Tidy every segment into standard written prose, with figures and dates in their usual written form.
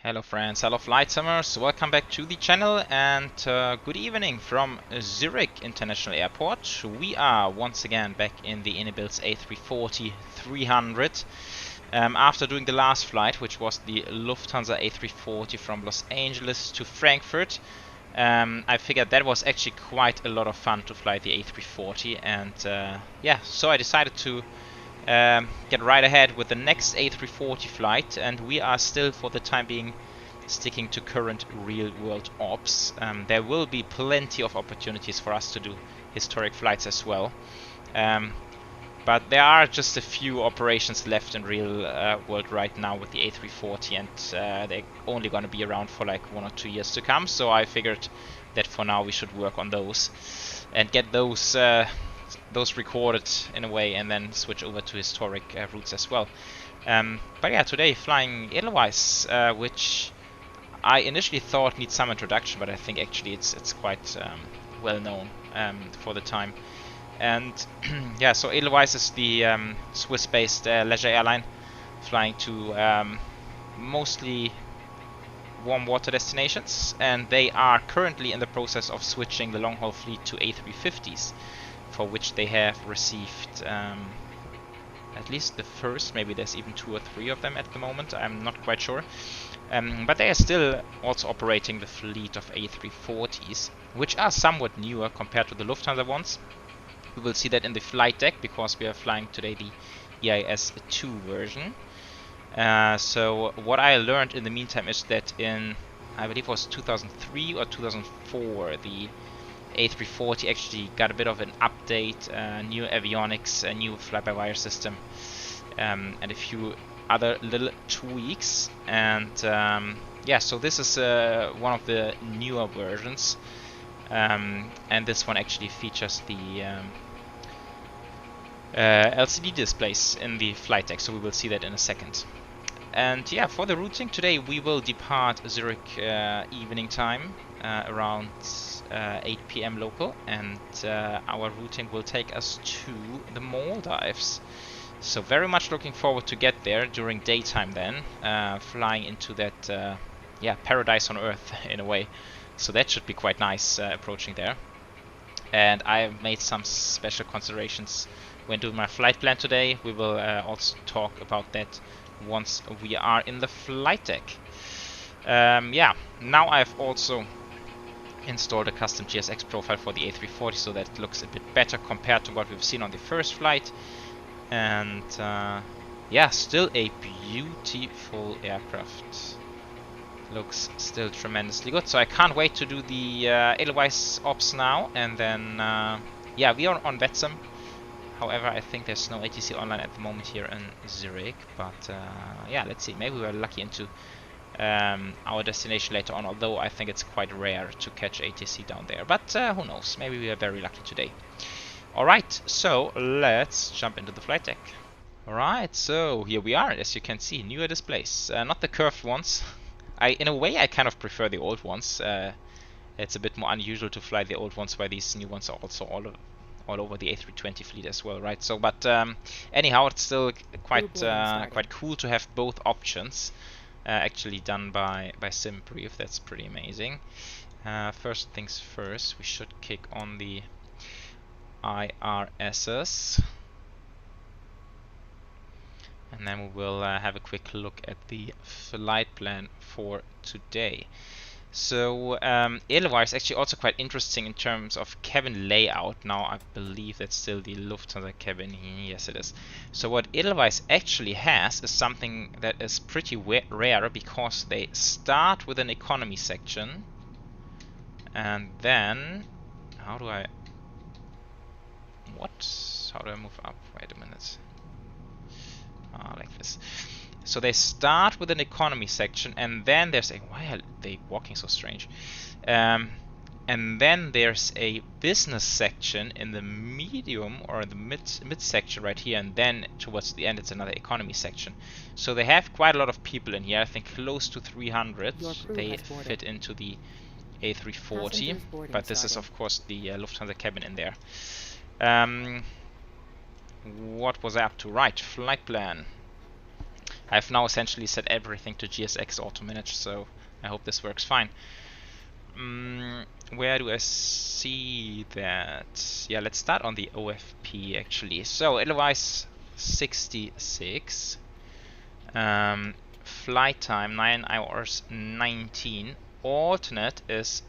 Hello friends, hello flight simmers, welcome back to the channel and good evening from Zurich International Airport. We are once again back in the iniBuilds A340-300 after doing the last flight, which was the Lufthansa A340 from Los Angeles to Frankfurt. I figured that was actually quite a lot of fun to fly the A340 and yeah, so I decided to get right ahead with the next A340 flight, and we are still for the time being sticking to current real-world ops. There will be plenty of opportunities for us to do historic flights as well, but there are just a few operations left in real world right now with the A340, and they're only going to be around for like 1 or 2 years to come, so I figured that for now we should work on those and get those recorded in a way and then switch over to historic routes as well. But yeah, today flying Edelweiss, which I initially thought needs some introduction, but I think actually it's quite well known for the time. And yeah, so Edelweiss is the Swiss-based leisure airline flying to mostly warm water destinations, and they are currently in the process of switching the long-haul fleet to A350s, for which they have received at least the first, maybe there's even 2 or 3 of them at the moment, I'm not quite sure. But they are still also operating the fleet of A340s, which are somewhat newer compared to the Lufthansa ones. We will see that in the flight deck, because we are flying today the EIS 2 version. So what I learned in the meantime is that in, I believe it was 2003 or 2004, the A340 actually got a bit of an update, new avionics, a new fly-by-wire system, and a few other little tweaks. And yeah, so this is one of the newer versions, and this one actually features the LCD displays in the flight deck, so we will see that in a second. And yeah, for the routing today we will depart Zurich evening time, around 8 PM local, and our routing will take us to the Maldives. So very much looking forward to get there during daytime then, flying into that yeah, paradise on earth in a way. So that should be quite nice approaching there. And I have made some special considerations when doing my flight plan today. We will also talk about that once we are in the flight deck. Yeah, now I've also installed a custom GSX profile for the A340, so that looks a bit better compared to what we've seen on the first flight. And yeah, still a beautiful aircraft. Looks still tremendously good, so I can't wait to do the Edelweiss ops now. And then yeah, we are on VATSIM. However, I think there's no ATC online at the moment here in Zurich, but yeah, let's see, maybe we're lucky into our destination later on, although I think it's quite rare to catch ATC down there, but who knows, maybe we are very lucky today. Alright, so let's jump into the flight deck. Alright, so here we are, as you can see, newer displays, not the curved ones. In a way I kind of prefer the old ones. It's a bit more unusual to fly the old ones, while these new ones are also all over the A320 fleet as well, right? So, but anyhow, it's still quite cool to have both options actually done by SimBrief. That's pretty amazing. First things first, we should kick on the IRSs, and then we will have a quick look at the flight plan for today. So Edelweiss is actually also quite interesting in terms of cabin layout. Now I believe that's still the Lufthansa cabin. Yes, it is. So what Edelweiss actually has is something that is pretty rare, because they start with an economy section, and then how do I move up? Wait a minute. Like this. So they start with an economy section, and then there's a, why are they walking so strange? And then there's a business section in the medium, or the mid section right here, and then towards the end it's another economy section. So they have quite a lot of people in here. I think close to 300 they fit into the A340, but this is of course the Lufthansa cabin in there. What was I up to? Right, flight plan. I've now essentially set everything to GSX Auto Manage, so I hope this works fine. Where do I see that? Yeah, let's start on the OFP actually. So Edelweiss 66. Flight time 9 hours 19. Alternate is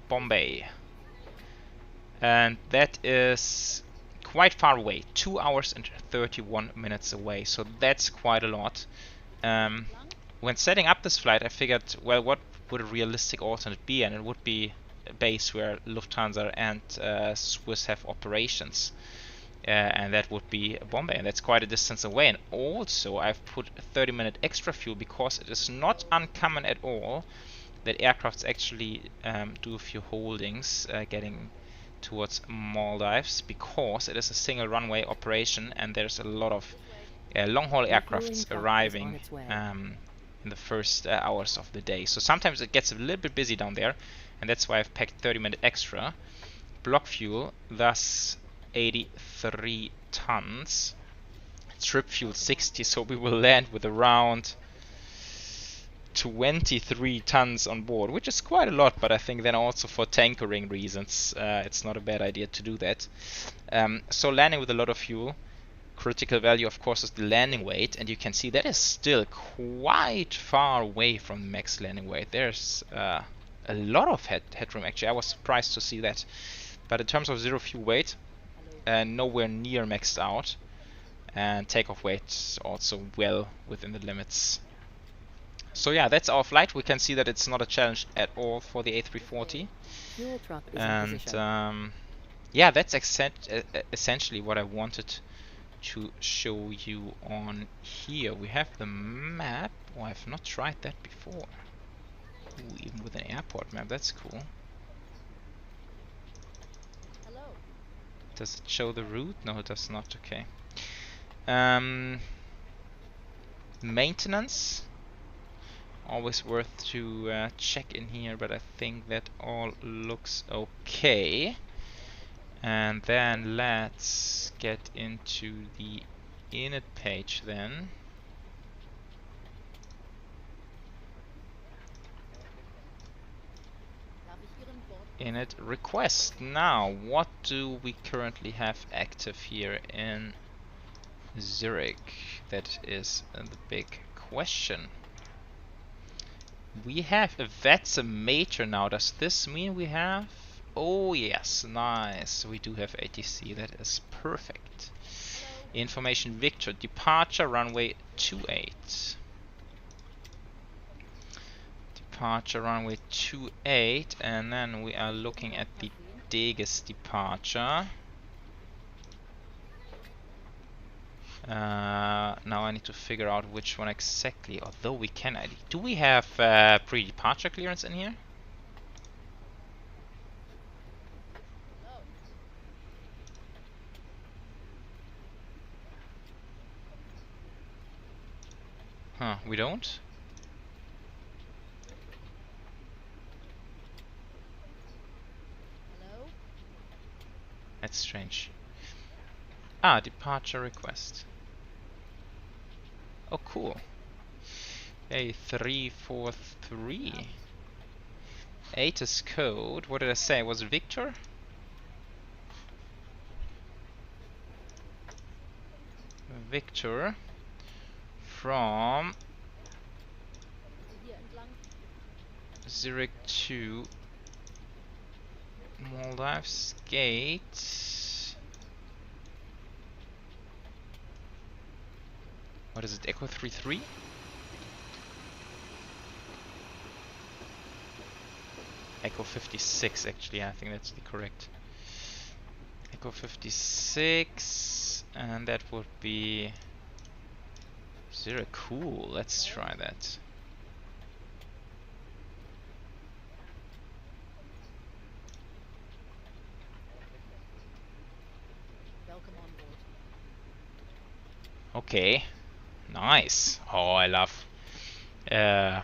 Bombay. And that is quite far away, 2 hours and 31 minutes away, so that's quite a lot. When setting up this flight, I figured, well, what would a realistic alternate be? And it would be a base where Lufthansa and Swiss have operations. And that would be Bombay, and that's quite a distance away. And also, I've put 30-minute extra fuel because it is not uncommon at all that aircrafts actually do a few holdings getting towards Maldives, because it is a single runway operation and there's a lot of long-haul aircrafts arriving in the first hours of the day. So sometimes it gets a little bit busy down there, and that's why I've packed 30-minute extra. Block fuel, thus 83 tons. Trip fuel 60, so we will land with around 23 tons on board, which is quite a lot, but I think then also for tankering reasons it's not a bad idea to do that. So landing with a lot of fuel. Critical value, of course, is the landing weight, and you can see that is still quite far away from the max landing weight. There's a lot of headroom actually. I was surprised to see that. But in terms of zero fuel weight, nowhere near maxed out, and takeoff weight also well within the limits. So yeah, that's our flight. We can see that it's not a challenge at all for the A340. And yeah, that's essentially what I wanted to show you on here. We have the map. Oh, I've not tried that before. Ooh, even with an airport map, that's cool. Hello. Does it show the route? No, it does not. Okay. Maintenance. Always worth to check in here, but I think that all looks okay. And then let's get into the init page then. Init request. Now, what do we currently have active here in Zurich? That is the big question. We have a VATSIM major now. Does this mean we have? Oh yes, nice. We do have ATC. That is perfect. Information Victor. Departure runway 28. Departure runway 28, and then we are looking at the Deges departure. Now I need to figure out which one exactly, although we can ID. Do we have pre-departure clearance in here? Huh, we don't? Hello? That's strange. Ah, departure request. Oh, cool. A343. ATIS code. What did I say? Was it Victor? Victor from Zurich to Maldives Gate. What is it? Echo 33? Echo 56 actually, I think that's the correct. Echo 56, and that would be Zurich. Cool, let's try that. Welcome on board. Okay, nice. Oh, I love the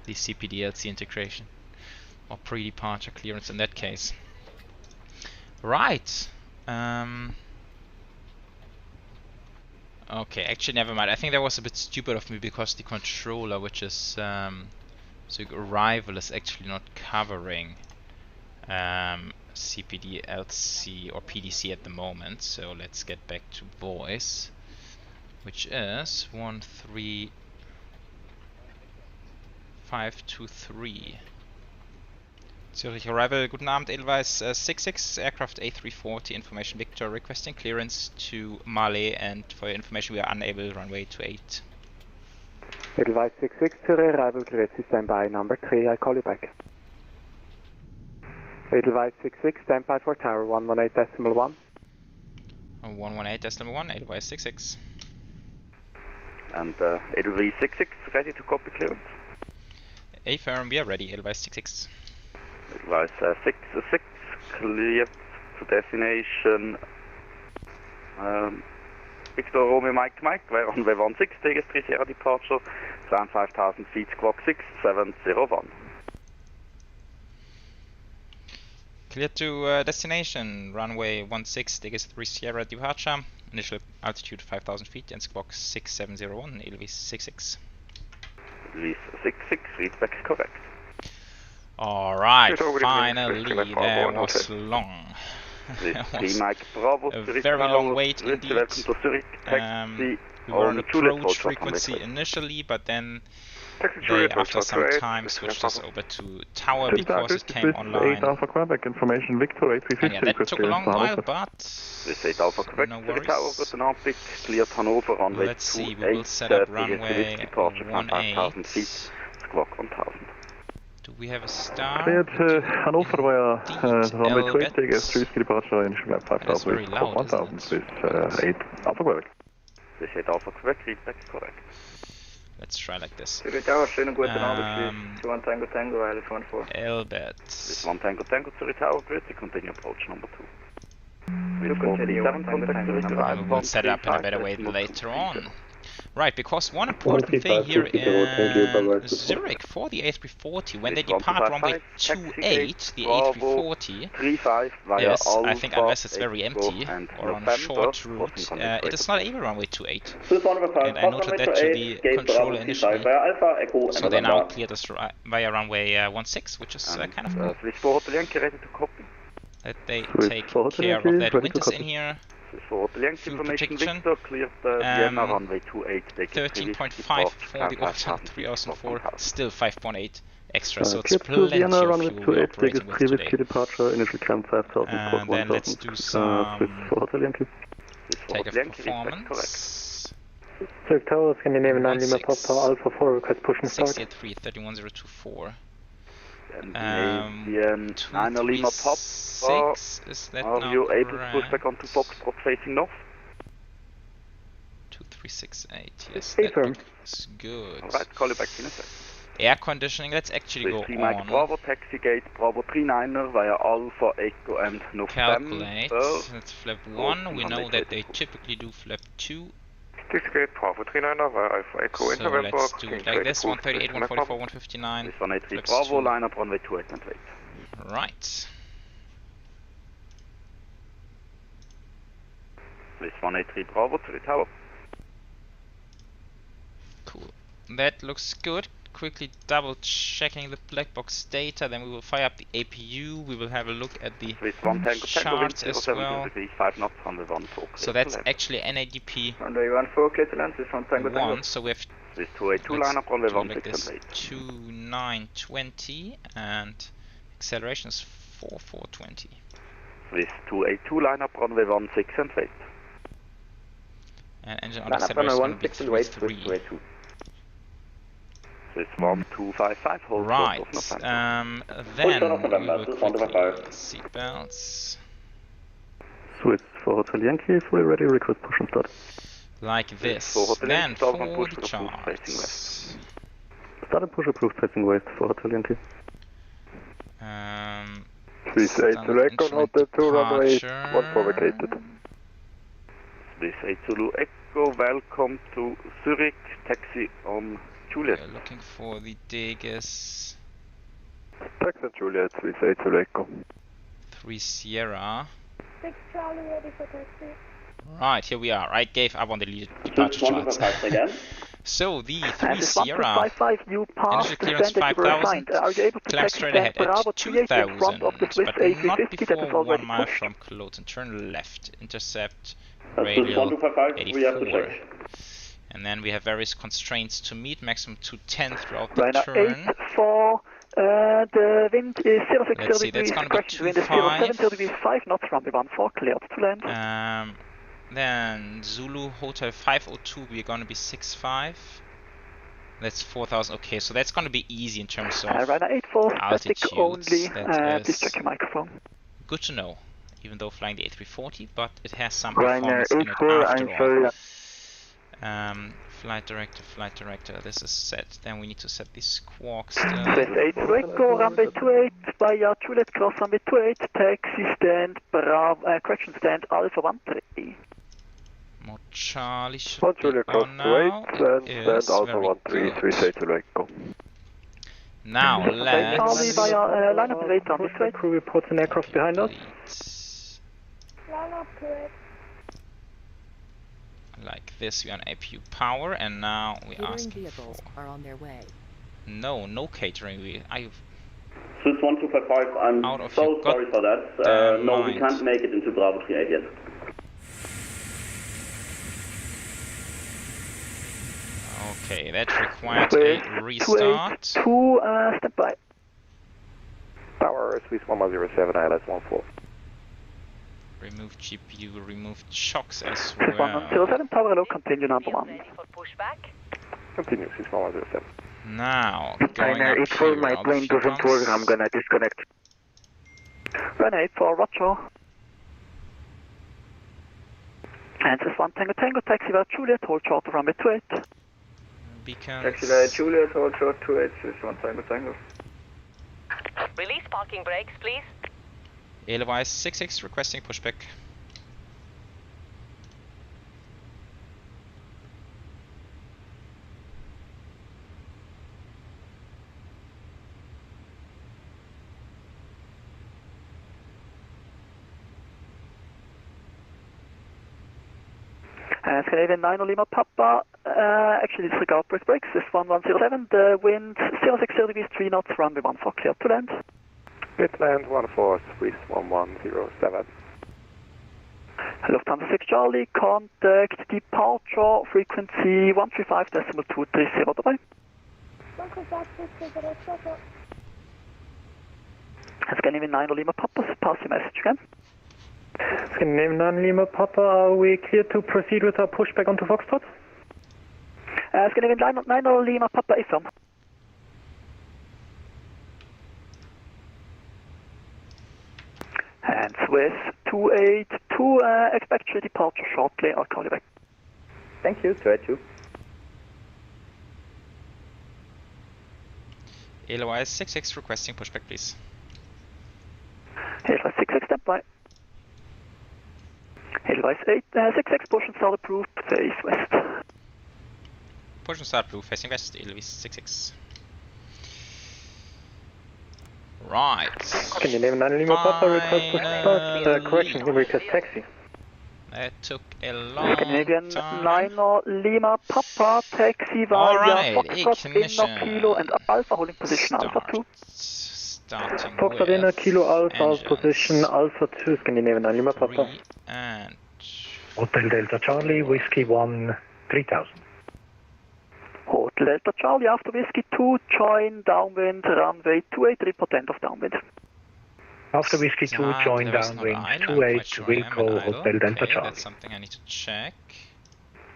CPDLC integration, or pre-departure clearance in that case. Right. Okay, actually never mind. I think that was a bit stupid of me because the controller, which is Zurich Arrival, is actually not covering CPD, LC or PDC at the moment. So let's get back to voice, which is 13523. Zurich Arrival, guten Abend, Edelweiss 66, aircraft A340, information Victor, requesting clearance to Malé, and for your information we are unable, runway 28. Edelweiss 66, Zurich Arrival, clearance standby, number 3, I call you back. Edelweiss 66, standby for tower 118.1. 118.1, Edelweiss 66. And Edelweiss 66, ready to copy clearance? Affirm, we are ready, Edelweiss 66. Edelweiss 66, cleared to destination. Victor Romeo Mike Mike, we're on runway 16, Vegas 3 Sierra departure, 25,000 feet, squawk 6701. Clear to destination, runway 16, Vegas 3 Sierra departure, initial altitude 5,000 feet and squawk 6701, Edelweiss 66. Edelweiss 66, readback is correct. Alright, finally, that was long. A very long wait indeed. We were on approach frequency initially, but then they, after some time, switched us over to tower because it came online. Information Victor And yeah, that took a long while, but no worries. Let's see, we will set up runway 18. Do we have a star? Cleared Hannover via runway 20, Vegas 3 departure, initial lap 5,000 That's very loud, 1,000 with 8 Alpha Quebec. This 8 Alpha Quebec, readback is correct. Let's try like this. Elbet. This 1 Tango Tango Zurich Tower, grid to continue approach number 2. We will set it up in a better way later on. Right, because one important thing here in Zurich for the A340, when they depart runway 28, the A340, yes, I think unless it's very empty or on a short route, it is not able runway 28. And I noted that to the controller initially, so they now cleared us via runway 16, which is kind of cool. That they take care of that. Ventus in here. Fuel protection. 13.5 for the orbital 3004, still 5.8 extra, so it's plenty of fuel we're operating with today. And then let's do some takeoff performance. Zurich Tower, Scandinavian 9 Lima Pop Tower Alpha 4, request push and start. 63 31024. 236, is that are now you able to correct? push back onto Foxtrot facing north? 2368, yes, that looks good. Alright, call you back in a sec. Air conditioning, let's actually go Mike Bravo, on. taxi gate, Bravo 39er via Alpha, Echo and November. Calculate, that's flap 1, we know that they typically do flap 2. Taxi gate, Bravo 39er via Alpha Echo So let's do it like this, 138, 144, 159. This 183 Bravo, line up runway 28 and wait. Right. This 183 Bravo to the tower. Cool. That looks good. Quickly double checking the black box data, then we will fire up the APU, we will have a look at the charts as well. So that's actually NADP 1, so we have this 282 line up runway like this 2920 and acceleration is 4420. This 282 line up runway 16 and wait. And engine on acceleration is going to be 33. This 1255 hold. Right, then we will quickly seatbelts. Swiss for Hotel Yankee, fully ready, request push and start. Like this. Then for the charts. Start and push approved facing west for Hotel Yankee. Swiss 8 Zulu Echo, noted 2 runway 14 vacated. Swiss 8 Zulu Echo, welcome to Zurich, taxi on Juliet. We're looking for the Degas Taxi Juliet, Swiss 8 Zulu Echo. 3 Sierra. 6 Charlie ready for taxi. Right, here we are. I gave up on the departure charts. So the 3 Sierra, initial clearance 5,000, climb straight ahead at 2,000, but not before 1 mile from Cologne. Turn left, intercept radial 84. And then we have various constraints to meet, maximum 210 throughout the turn. The wind is 06 Let's see, that's going to be 5 knots, runway 14 cleared to land. Then Zulu Hotel 502, we're going to be 65. That's 4,000. Okay, so that's going to be easy in terms of altitudes. Only. That Please check your microphone. Good to know, even though flying the A340, but it has some performance in it after all. Flight director, this is set. Then we need to set this squawk still. Swiss 8 Echo, runway 28, via Juliet cross runway 28, taxi stand, correction stand, Alpha 13. More Charlie should One be Juliet cross on now. and stand Alpha 13, Swiss 8 Echo. Now let's... Charlie via line up rate runway 28. Crew reports an aircraft behind us. Like this, we are on APU power, and now we ask vehicles are on their way. no catering. Swiss 1255, I'm Out of so your sorry for that. No, we mind. can't make it into Bravo 38 yet. Okay, that requires a restart. 282, stand by. Tower, Swiss 1107, ILS 14. Remove GPU, remove chocks as 107, tower hello, continue number 1. Continue, Swiss 1107. Now, going up It's here, my all plane the doesn't work, I'm gonna disconnect. Runway 84, Roger. And this 1 Tango Tango, taxi via Juliet, hold short runway 28. Beacons. Taxi via Juliet, hold short 28, Swiss 1 Tango Tango. Release parking brakes, please. Edelweiss 66 requesting pushback. Scandinavian 9 Lima Papa, actually disregard press brakes, this 1107, the wind 06 degrees 3 knots, runway 14 clear to land. Midland 14, Swiss 1107. Lufthansa 6 Charlie, contact departure frequency 135.230. Scandinavian 9 Lima Papa, pass your message again. Scandinavian 9 Lima Papa, are we clear to proceed with our pushback onto Foxtrot? Scandinavian 9 Lima Papa, affirm. And Swiss 282, expect your departure shortly, I'll call you back. Thank you, 282. Edelweiss 66 requesting pushback, please. Edelweiss 66, stand by. Edelweiss 66, portion start approved, face west. Portion start approved, facing west, Edelweiss 66. Right. Scandinavian 9 Lima Papa, request pushback, correction, request taxi. That took a long Scandinavian time. 9 Lima Papa, taxi via Alright, Foxtrot, ignition. Inno Kilo and Alpha, holding position Alpha 2. Starting Foxtrot with Inno Kilo Alpha, engines. position Alpha 2, Scandinavian 9 Lima Papa. 3 and... Hotel Delta Charlie, Whiskey 1, 3000. Hotel Delta Charlie, after Whiskey 2, join downwind, runway 28, report end of downwind. After Whiskey 2, join downwind, 28, Wilco, Hotel Delta Charlie. That's something I need to check.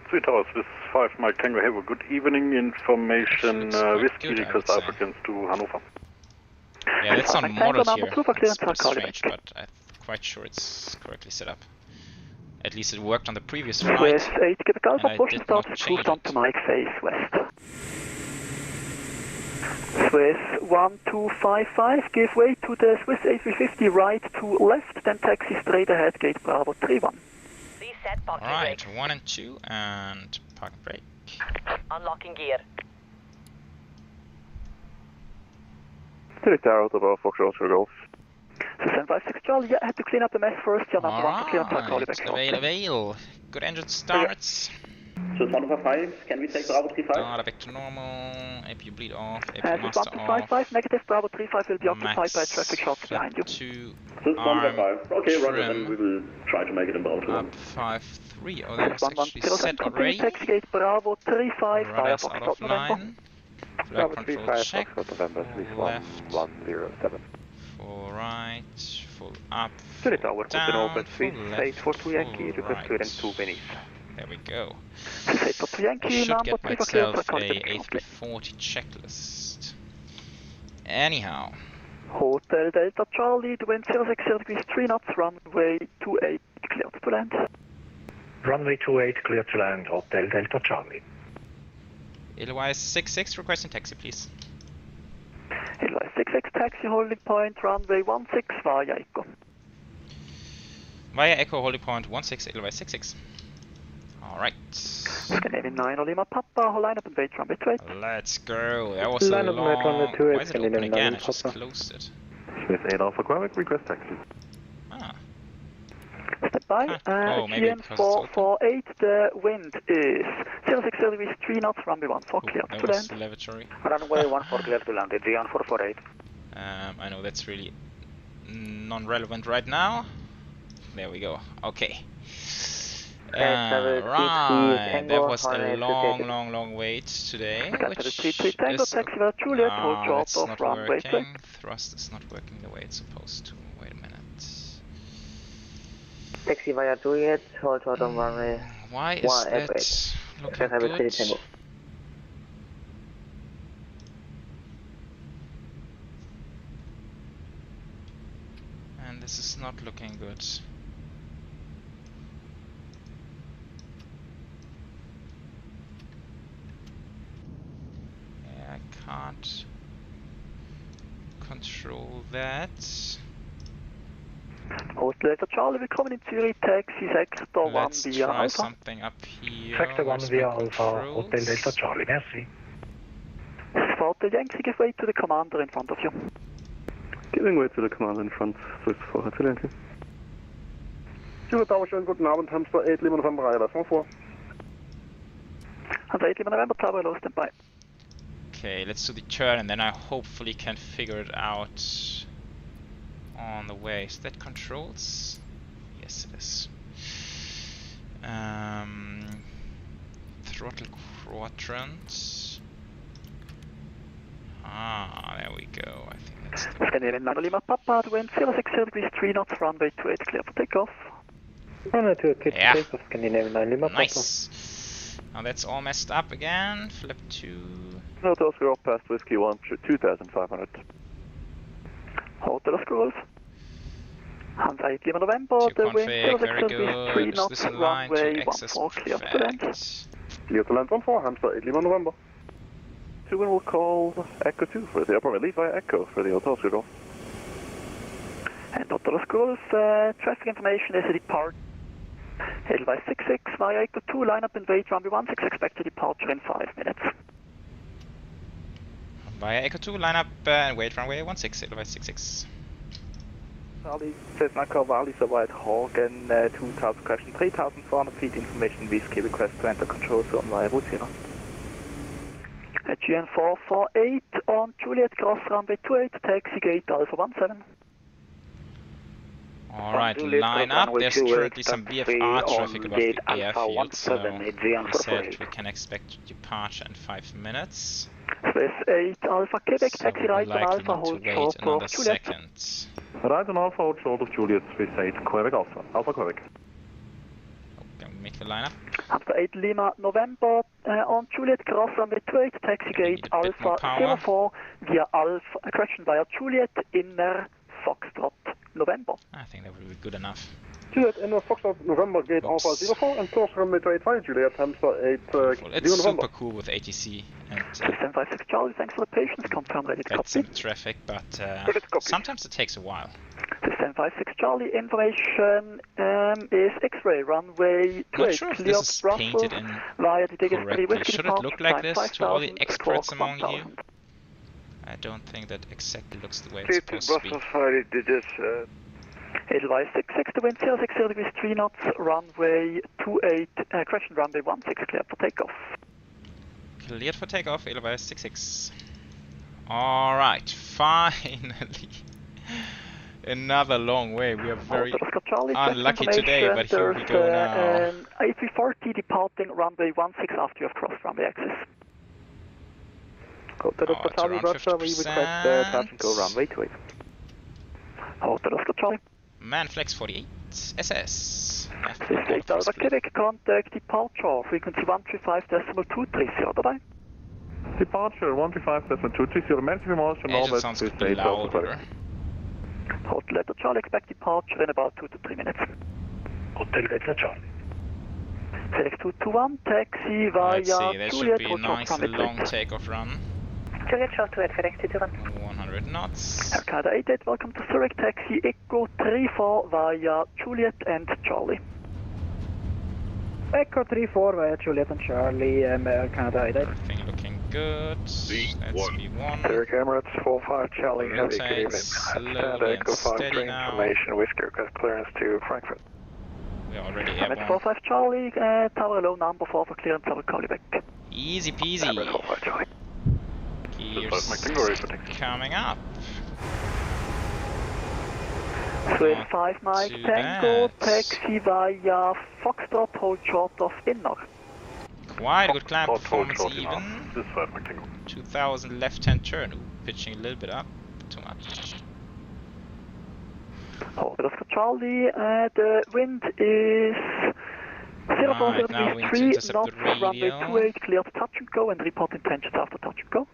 3 Towers, this is 5 Mike Tango, have a good evening. Information, Whiskey good, request Alpha against to Hannover. Yeah, that's some Tango models number here. 2 for clearance, It's I'll call you strange, back. but I'm quite sure it's correctly set up. At least it worked on the previous Swiss flight. 8, Quebec Alpha, I portion did start not approved change on it. to Mike, face west. Swiss 1255, give way to the Swiss A350, right to left, then taxi straight ahead, gate Bravo 31. Reset parking Alright, brakes. 1 and 2, and park brake. Unlocking gear. 3 Tower, Hotel Fox Oscar Golf. System 56 Charlie, yeah, I had to clean up the mess first. Yeah, number 1 to clear and call you back shortly. Avail. Good engine starts. So 155, can we take Bravo 35? Start back to normal. AP bleed off. AP Just master 155, off. negative Bravo 35 will be occupied Max by traffic shots behind you. To So arm 155. Okay, Rudder, trim. then we will try to make it in Bravo 2. Up 5-3. Oh, that was actually set already. Taxi gate Bravo 35, Rudder's Firefox out stop of line. Bravo Flight control 35, check. Foxtrot November, Left. 107. Full right. Full up. To the Full tower, down. open Full Swiss left. 842 Yankee, Full request right. clearance 2 beneath. There we go. State for I Yankee, should number get 3 for clearance myself for a contact shortly. A340 checklist. Anyhow. Hotel Delta Charlie, the wind 060 degrees 3 knots, runway 28, cleared to land. Runway 28, clear to land, Hotel Delta Charlie. Edelweiss 66, requesting taxi, please. Edelweiss 66, taxi holding point, runway 16 via Echo. Via Echo, holding point 16, Edelweiss 66. Alright. Scandinavian 9, Lima Papa, line up and wait, runway 28. Let's go. That was a Line up and wait, runway long... 28, Why is it open Scandinavian again? 9, I just Papa. closed it. Swiss 8 Alpha Quebec, request taxi. Ah. Step by, Oh, maybe because it's open. GM448, the wind is 060 degrees 3 knots, runway 14, Oh, clear that to was land. lavatory. Runway 14, clear to land, GM448. I know that's really non-relevant right now. There we go. Okay. Right. That was a long wait today, which is... Tango, taxi via Juliet, hold short that's of not runway working. 20. Thrust is not working the way it's supposed to. Wait a minute. Taxi via Juliet, hold short on runway. Why is that looking good? And this is not looking good. Yeah, I can't control that. Hotel Delta Charlie, willkommen in Zurich, taxi sector 1 Let's via try Alpha. something up here. Sector 1 Where's my via Alpha, controls? Hotel Delta Charlie, merci. Hotel Yankee, give way to the commander in front of you. Giving way to the commander in front, Swiss 4 Yankee. Zurich Tower, schönen guten Abend, Hamster 8 Lima November, Airbus 14. And 8 Lima November, tower low, stand by. Okay, let's do the turn and then I hopefully can figure it out on the way. Is that controls? Yes, it is. Throttle quadrant. Ah, there we go. I think that's the Scandinavian 9 Lima Papa, the wind 060 degrees 3 knots, runway 28, clear for takeoff. Runway 28, Yeah. takeoff, Scandinavian 9 Lima, nice. Now that's all messed up again. Flip to... Hotel Oscar off past Whiskey 1, 2500. Hotel Oscar Hansa 8 Lima November, To the wind config, 060 very degrees 3 good. knots, This in line runway to access 14, clear to land. perfect. Clear to land 14, Hamster 8 Lima November. 2 and we'll call Echo 2 for the upper release via Echo for the Hotel Oscar. And Hotel Oscar traffic information is a depart. Edelweiss 66 via Echo 2, line up and wait, runway 16, expected departure in 5 minutes. Via Echo 2, line up and wait runway 16, Edelweiss 66. Charlie, Cessna Cavalli, survived Horgan, 2000 question, 3400 feet information, Whiskey request to enter control zone via route 0. GN 448 on Juliet, cross runway 28, taxi gate Alpha 17. Alright, Juliet, line cross up. runway There's 28, currently some taxi VFR on traffic above gate the Alpha airfield, so 17, he GN said 448. we can expect departure in 5 minutes. Swiss 8 Alpha Quebec, So taxi we right on likely Alpha, need to hold wait short another of Juliet. second. Right on Alpha, hold short of Juliet, Swiss 8, Quebec Alpha, Alpha Quebec. Oh, can we make the line up? After 8 Lima November on Juliet, cross runway 28, taxi gate need a bit more Alpha power. 04 via Alpha, correction via Juliet, inner Foxtrot November. I think that will be good enough. Juliet in Foxtrot November, gate Oops. Alpha 04 and course runway 28 via Juliet, Hamster 8 Well, Lima it's November. super cool with ATC and System 56 Charlie, thanks for the patience, confirm ready to get copy. some traffic, but sometimes it takes a while. System 56 Charlie, information is X-ray, runway 28, Not sure if clear this is Brussels painted in via the Diggers 3 correctly. Whiskey Should it departure, look like time this to all the 5000, experts squawk among you? 1000. I don't think that exactly looks the way it's supposed to be. Edelweiss 66, the wind 060 degrees 3 knots, runway 28, correction, runway 16, cleared for takeoff. Cleared for takeoff, Edelweiss 66. Alright, finally. Another long way. We are very unlucky today, but here we go now. A340 departing runway 16 after you have crossed runway axis. Hotel Oscar Charlie, Roger, we request touch and go runway 28. Hotel Oscar Charlie. Manflex 48, SS. Delta Quebec, contact departure, frequency 135.230, bye-bye. Departure 135.230, merci vielmals, Engine sounds a bit louder. Hotel Delta Charlie, expect departure in about 2 to 3 minutes. Hotel Delta Charlie. Select 221, taxi via Let's see, there should be a nice from long takeoff run. Juliet short to FedEx 100 knots. Air Canada 88, welcome to Zurich, taxi Echo 34 via Juliet and Charlie. Echo 34 via Juliet and Charlie, Air Canada 88. Everything looking good. That's V1. Zurich Emirates 45 Charlie, heavy, good evening. Slowly and Echo 5 steady now. information, whiskey request clearance to Frankfurt. We're already Emirates airborne. 45 Charlie, tower low number 4 for clearance, I will call you back. Easy peasy. Emirates 45 Charlie. Gears coming up. Swiss 5 Mike Tango, taxi via Foxtrot, hold short of Inner. Quite a good climb performance even. This 5 Mike Tango. 2000 left hand turn. Ooh, pitching a little bit up. Too much. Hotel Oscar Charlie, the wind is 040 knots, runway 28, clear to touch and go, and report intentions after touch and go.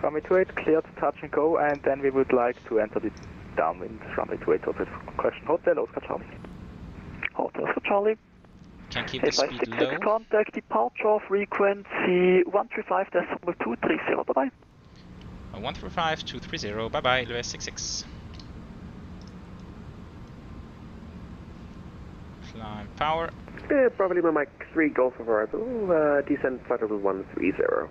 Runway 28, clear to touch and go, and then we would like to enter the downwind runway 28 hotel. Question Hotel Oscar Charlie. Hotel Oscar Charlie. Can keep the speed low. Contact departure frequency 135.230, bye-bye. 135.230, bye-bye, Edelweiss 66. Climb power. Probably my Mike 3 Golf of arrival, descent flight level 130.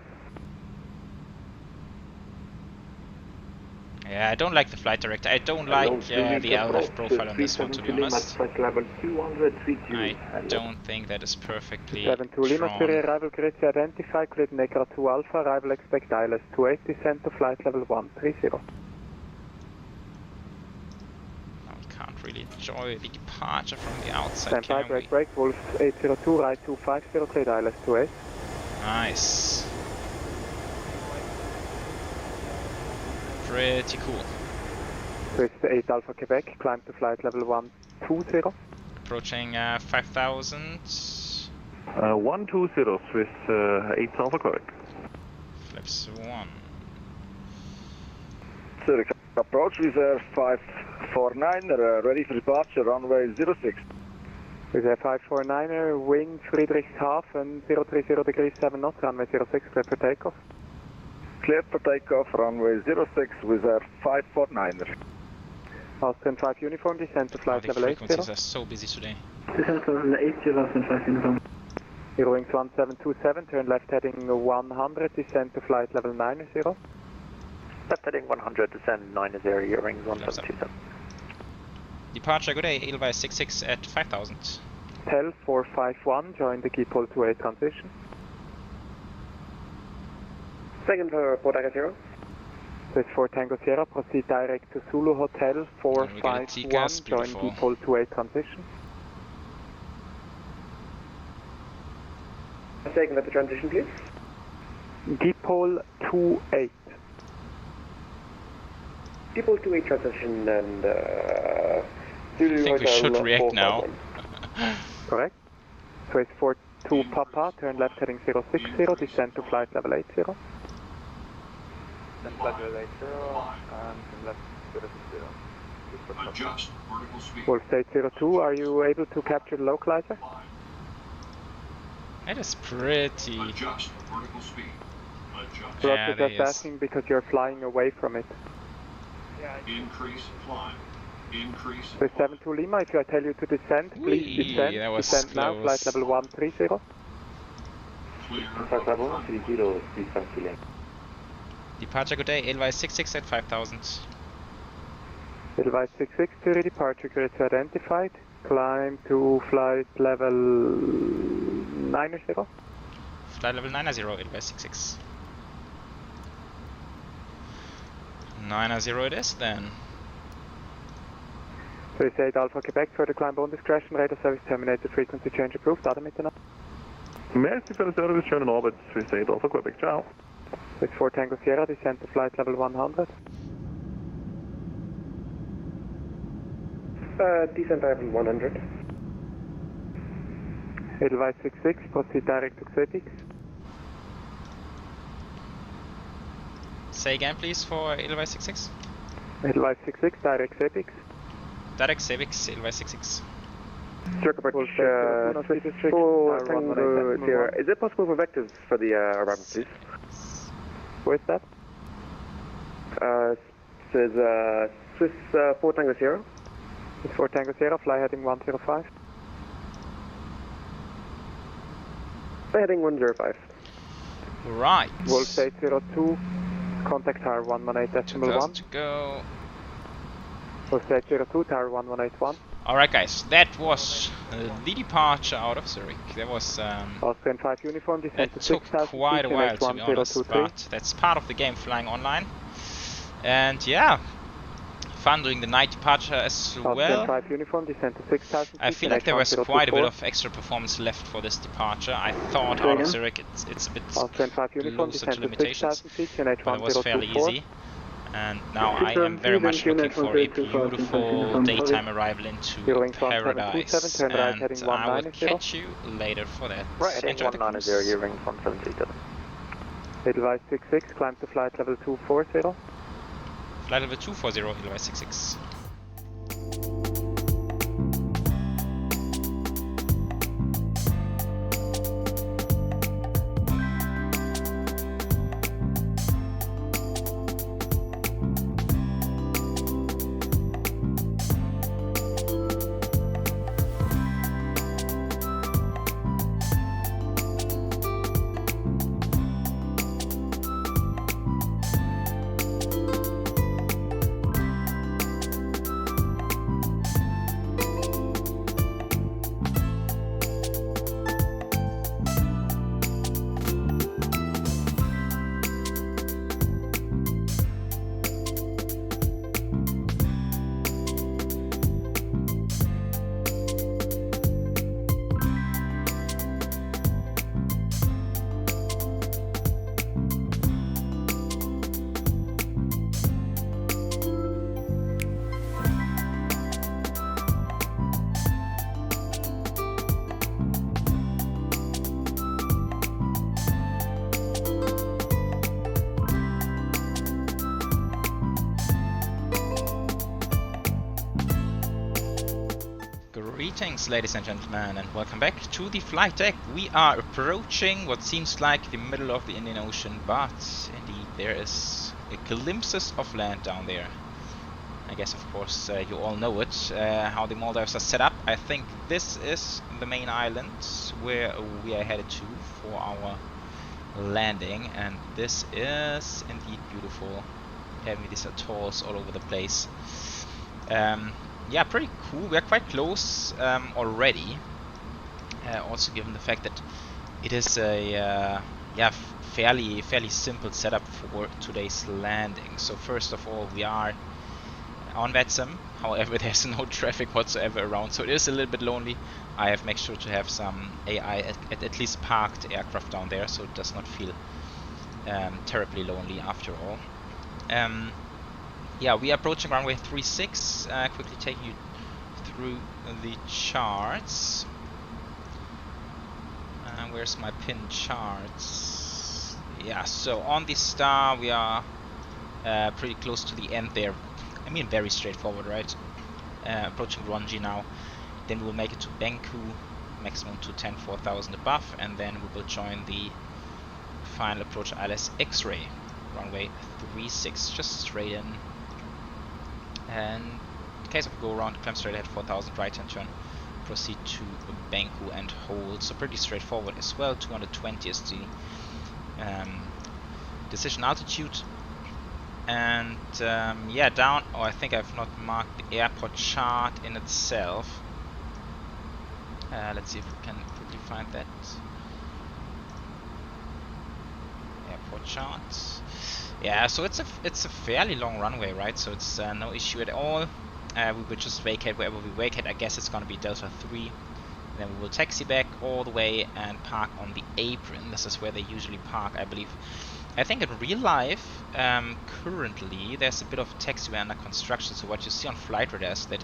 Yeah, I don't like the flight director. I don't like the LF profile on this one, to be honest. I don't think that is perfectly 72 Lima, drawn. Syria, arrival grid identify, grid Negra 2 Alpha, arrival expect ILS 28, descent to flight level 130. Now we can't really enjoy the departure from the outside, Standby, can we? break, Wolf 802, right 250, cleared ILS 28. Nice. Pretty cool. Swiss 8 Alpha Quebec, climb to flight level 120. Approaching 5000. 120 Swiss 8 Alpha Quebec. Flips 1. Zurich approach reserve 549er, ready for departure, runway 06. Reserve 549er, wing Friedrich half and 030 degrees 7 knots, runway 06, clear for takeoff. Cleared for takeoff, runway 06, reserve 549er. Austrian 5 uniform, descent to flight The level 80. frequencies are so busy today. Descent to level 80, Austrian 5 uniform. Eurowings 1727, turn left heading 100, descent to flight level 90. Left heading 100, descend 90, Eurowings 1727. Departure, good day, Edelweiss 66 at 5000. Tel 451, join the Keypole 28 transition. Second for Port Echo 0. This 4 Tango Sierra, proceed direct to Zulu Hotel 451, join Keypole 28 transition. Second at the transition, please. Keypole 28. Keypole 28 transition and I think we should react now. Correct. So it's 42 Papa, turn left heading 060, descend to flight level 80. Flight level 80 and left 060. Adjust vertical speed. Wolf State 02, are you able to capture the localizer? It is pretty. Adjust vertical speed. Adjust. Roger, just asking because you're flying away from it. Increase climb. Increase. So 72 Lima, if I tell you to descend, please descend. That was descend now, flight level 130. Clear. Departure, good day, Edelweiss 66 at 5000. Edelweiss 66, theory departure grid identified. Climb to flight level 90. Flight level 90, Edelweiss 66. 90 it is then. 38 Alpha Quebec, further climb on discretion, radar service terminated, frequency change approved, Adam Mitternacht. Merci für den Service, schönen Abend, 38 Alpha Quebec, ciao. 64 Tango Sierra, descend to flight level 100. Descent level 100. Edelweiss 66, proceed direct to XEPIX. Say again please for Edelweiss 66. Edelweiss 66, direct XEPIX. Direct Xavix, Edelweiss 66. Circle British, Swiss 4 Tango Sierra. Is it possible for vectors for the arrival, please? Where's that? Says Swiss 4 Tango Sierra. Swiss 4 Tango Sierra, fly heading 105. Fly heading 105. Right. Wolf 802, contact tower 118.1. To go. Wolf 802, tower 1181. Alright guys, that was the departure out of Zurich. That was Austrian 5 uniform, descent to took 6000, quite a while to be honest, but that's part of the game, flying online. And yeah, fun doing the night departure as well. 5 uniform, descent to 6000. I feel like there was quite a bit of extra performance left for this departure. I thought out of Zurich it's a bit closer to limitations, but it was fairly easy. And now I am very much looking for a beautiful daytime arrival into paradise, and I will catch you later for that. Right, Enjoy the cruise. 190, you're ring 170. Edelweiss 66, climb to flight level 240. Flight level 240, Edelweiss 66. Greetings ladies and gentlemen, and welcome back to the flight deck. We are approaching what seems like the middle of the Indian Ocean, but indeed there is glimpses of land down there. I guess of course you all know it, how the Maldives are set up. I think this is the main island where we are headed to for our landing, and this is indeed beautiful, having these atolls all over the place. Yeah, pretty cool. We're quite close already. Also, given the fact that it is a fairly simple setup for today's landing. So first of all, we are on VATSIM. However, there's no traffic whatsoever around, so it is a little bit lonely. I have made sure to have some AI at least parked aircraft down there, so it does not feel terribly lonely after all. Yeah, we are approaching runway 36. Quickly take you through the charts. Where's my pin charts? Yeah, so on the star we are pretty close to the end there. I mean, very straightforward, right? Approaching Ronji now. Then we'll make it to Benku, maximum to 10,4000 above, and then we will join the final approach ILS X-ray, runway 36, just straight in. And in case of a go around, climb straight ahead 4000, right hand turn, proceed to Benku and hold. So pretty straightforward as well. 220 is the decision altitude. And yeah, down. Oh, I think I've not marked the airport chart in itself. Let's see if we can quickly find that airport chart. Yeah, so it's a fairly long runway, right? So it's no issue at all. We will just vacate wherever we vacate. I guess it's gonna be Delta 3. Then we will taxi back all the way and park on the apron. This is where they usually park, I believe. I think in real life, currently, there's a bit of taxiway under construction. So what you see on flight radar is that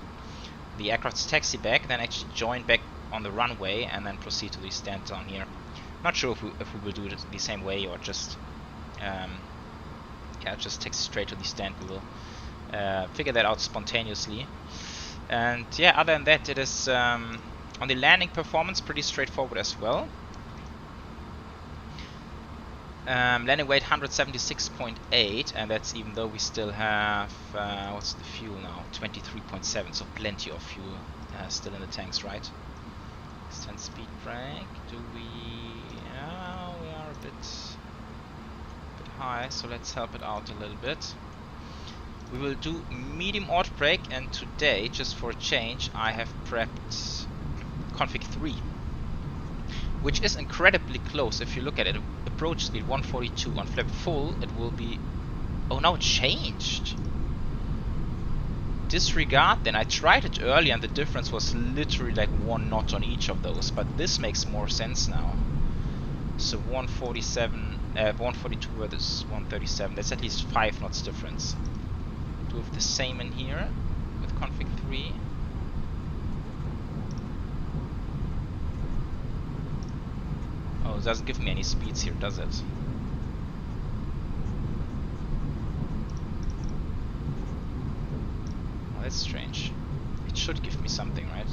the aircraft's taxi back, then actually join back on the runway, and then proceed to the stand down here. Not sure if we will do it the same way or just, yeah, just taxi straight to the stand. We will figure that out spontaneously. And yeah, other than that, it is on the landing performance pretty straightforward as well. Landing weight 176.8, and that's even though we still have what's the fuel now? 23.7, so plenty of fuel still in the tanks, right? Extend speed brake. Do we? We are a bit high, so let's help it out a little bit. We will do medium auto brake, and today, just for a change, I have prepped config 3, which is incredibly close. If you look at it, approach speed 142 on flap full, it will be. Oh, now it changed. Disregard then. I tried it earlier and the difference was literally like 1 knot on each of those, but this makes more sense now. So 142 versus 137, that's at least 5 knots difference. Do we have the same in here with config 3? Oh, it doesn't give me any speeds here, does it? Oh, that's strange. It should give me something, right?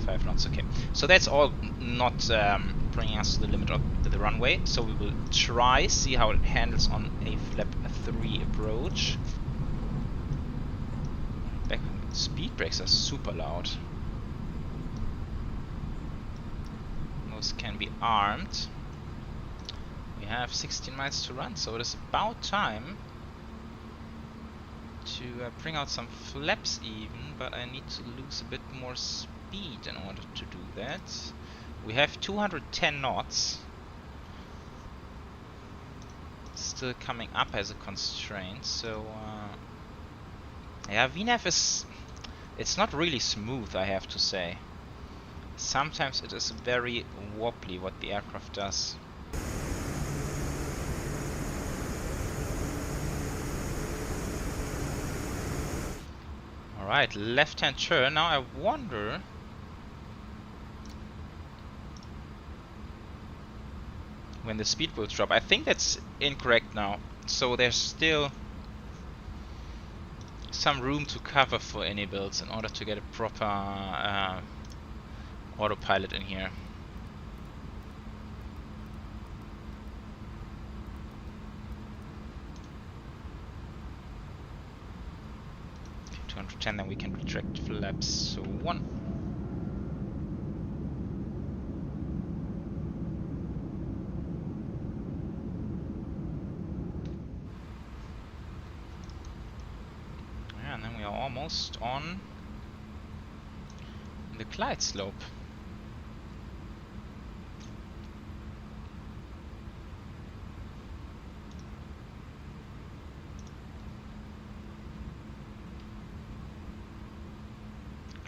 5 knots, okay. So that's all not bringing us to the limit of the runway. So we will try, see how it handles on a flap 3 approach. Back speed brakes are super loud. Those can be armed. We have 16 miles to run, so it is about time to bring out some flaps even, but I need to lose a bit more speed in order to do that. We have 210 knots. Still coming up as a constraint, so yeah, VNAV is... it's not really smooth, I have to say. Sometimes it is very wobbly what the aircraft does. Alright, left-hand turn. Now I wonder... when the speed will drop. I think that's incorrect now. So there's still some room to cover for iniBuilds in order to get a proper autopilot in here. Okay, 210, then we can retract flaps. So 1. Yeah, and then we are almost on the glide slope.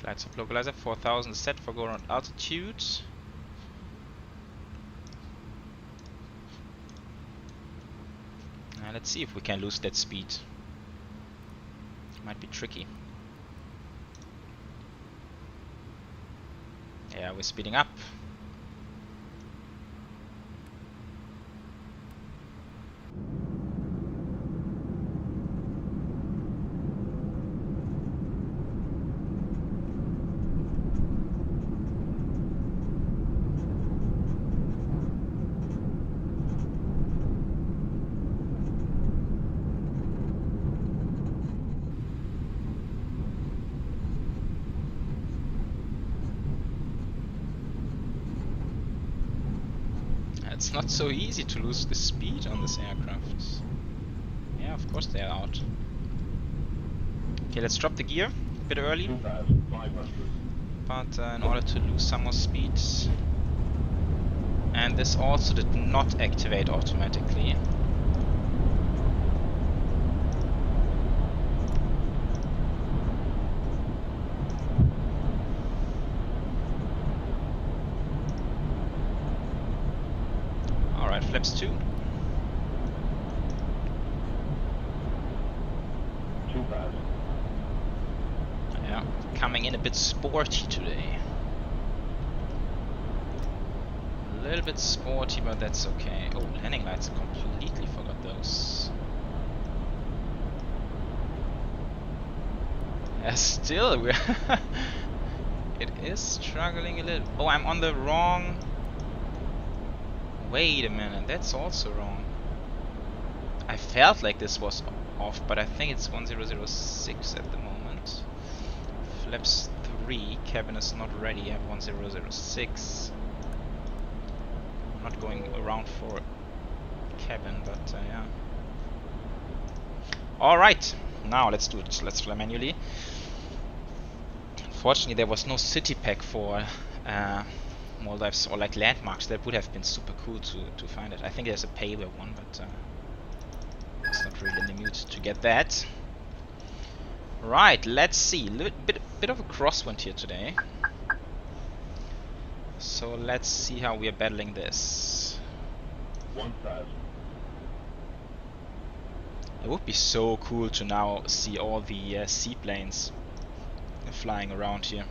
Glide slope localizer 4000 set for go around altitude. Let's see if we can lose that speed. Might be tricky. Yeah, we're speeding up. It's not so easy to lose the speed on this aircraft. Of course they are out. Okay, let's drop the gear a bit early. But in order to lose some more speed. And this also did not activate automatically. Alright, flaps 2. Yeah, coming in a bit sporty today. A little bit sporty, but that's okay. Oh, landing lights, completely forgot those. Yeah, still, we're it is struggling a little. Oh, I'm on the wrong. Wait a minute, that's also wrong. I felt like this was off, but I think it's 1006 at the moment. Flaps 3, cabin is not ready. I have 1006. I'm not going around for cabin, but yeah. Alright, now let's do it. Let's fly manually. Unfortunately, there was no city pack for Maldives or like landmarks. That would have been super cool to find it. I think there's a payware one, but it's not really in the mood to get that. Right, let's see. Bit of a crosswind here today. So let's see how we are battling this. 1,000. It would be so cool to now see all the seaplanes flying around here.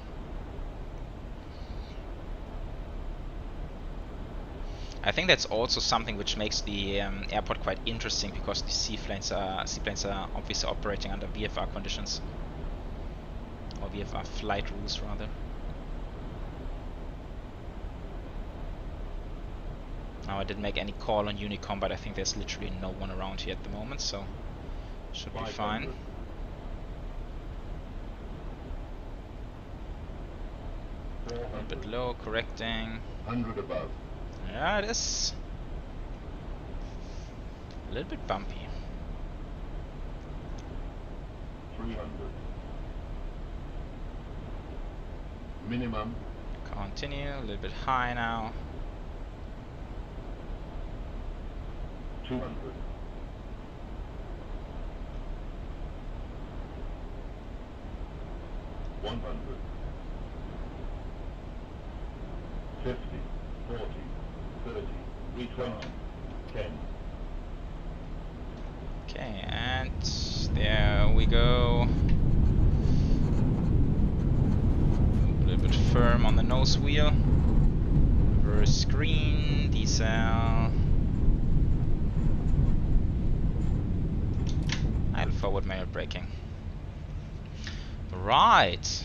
I think that's also something which makes the airport quite interesting, because the seaplanes are obviously operating under VFR conditions, or VFR flight rules rather. Now I didn't make any call on Unicom, but I think there's literally no one around here at the moment, so should be fine. A little bit low, correcting. 100 above. Yeah, it is a little bit bumpy. 300. Minimum. Continue, a little bit high now. 200. 100. 50. 40. 30. 320. 10. Okay, and there we go. A little bit firm on the nose wheel. Reverse screen, decel. Idle forward manual braking. Right.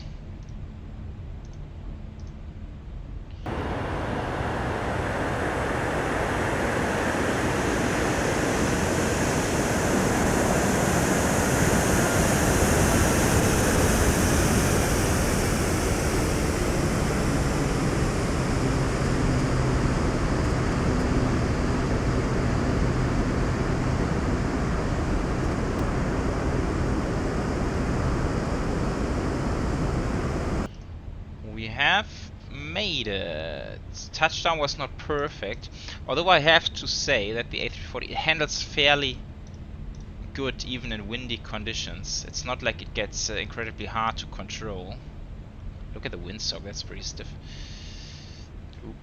Made it. Touchdown was not perfect, although I have to say that the A340 handles fairly good even in windy conditions. It's not like it gets incredibly hard to control. Look at the windsock, that's pretty stiff. Ooh.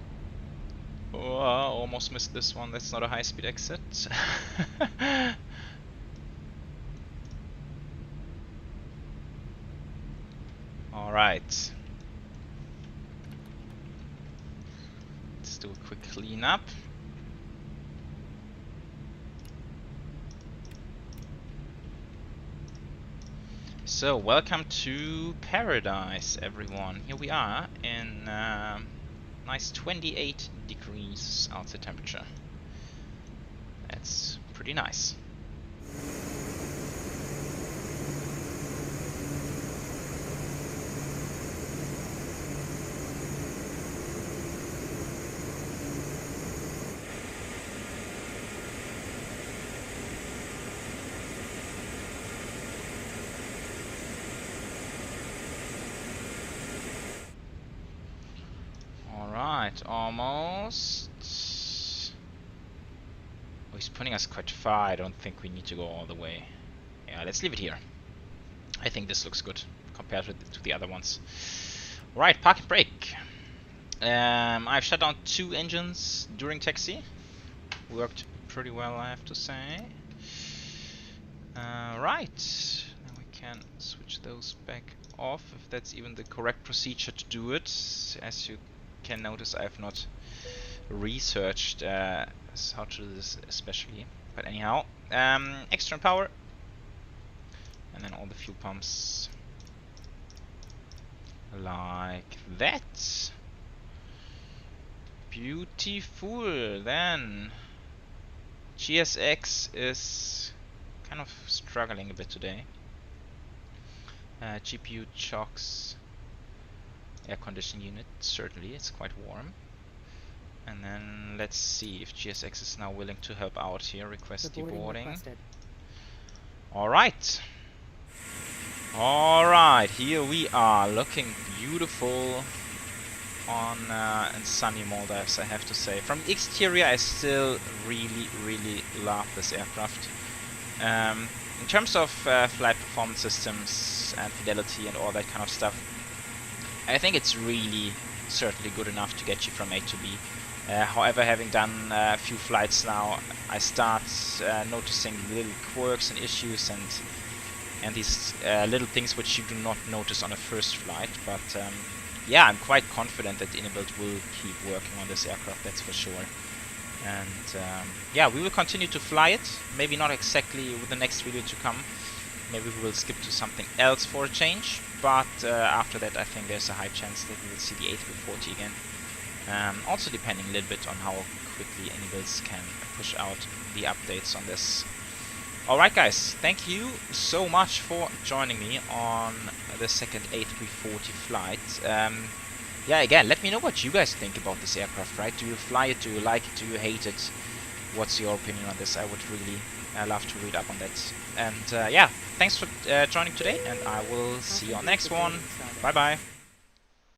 Oh, I almost missed this one. That's not a high-speed exit. All right. Do a quick cleanup. So, welcome to paradise, everyone. Here we are in nice 28 degrees outside temperature. That's pretty nice. almost. Oh, he's putting us quite far. I don't think we need to go all the way. Yeah, let's leave it here. I think this looks good compared to the other ones. Right, park and brake. I've shut down 2 engines during taxi. Worked pretty well, I have to say. Right, now we can switch those back off, if that's even the correct procedure to do it. As you can notice, I have not researched how to do this especially. But anyhow, external power. And then all the fuel pumps. Like that. Beautiful. Then GSX is kind of struggling a bit today. GPU chocks. Air conditioning unit, certainly, it's quite warm. And then let's see if GSX is now willing to help out here. Request deboarding. Alright. Alright, here we are, looking beautiful on in sunny Maldives, I have to say. From the exterior, I still really love this aircraft. In terms of flight performance systems and fidelity and all that kind of stuff, I think it's really certainly good enough to get you from A to B. However, having done a few flights now, I start noticing little quirks and issues and these little things which you do not notice on a first flight. But yeah, I'm quite confident that iniBuild will keep working on this aircraft, that's for sure. And yeah, we will continue to fly it. Maybe not exactly with the next video to come. Maybe we will skip to something else for a change. But after that, I think there's a high chance that we will see the A340 again. Also depending a little bit on how quickly iniBuilds can push out the updates on this. Alright guys, thank you so much for joining me on the second A340 flight. Yeah, again, let me know what you guys think about this aircraft, right? Do you fly it? Do you like it? Do you hate it? What's your opinion on this? I would really love to read up on that. And yeah, thanks for joining today, and I will see you on the next one. Bye bye.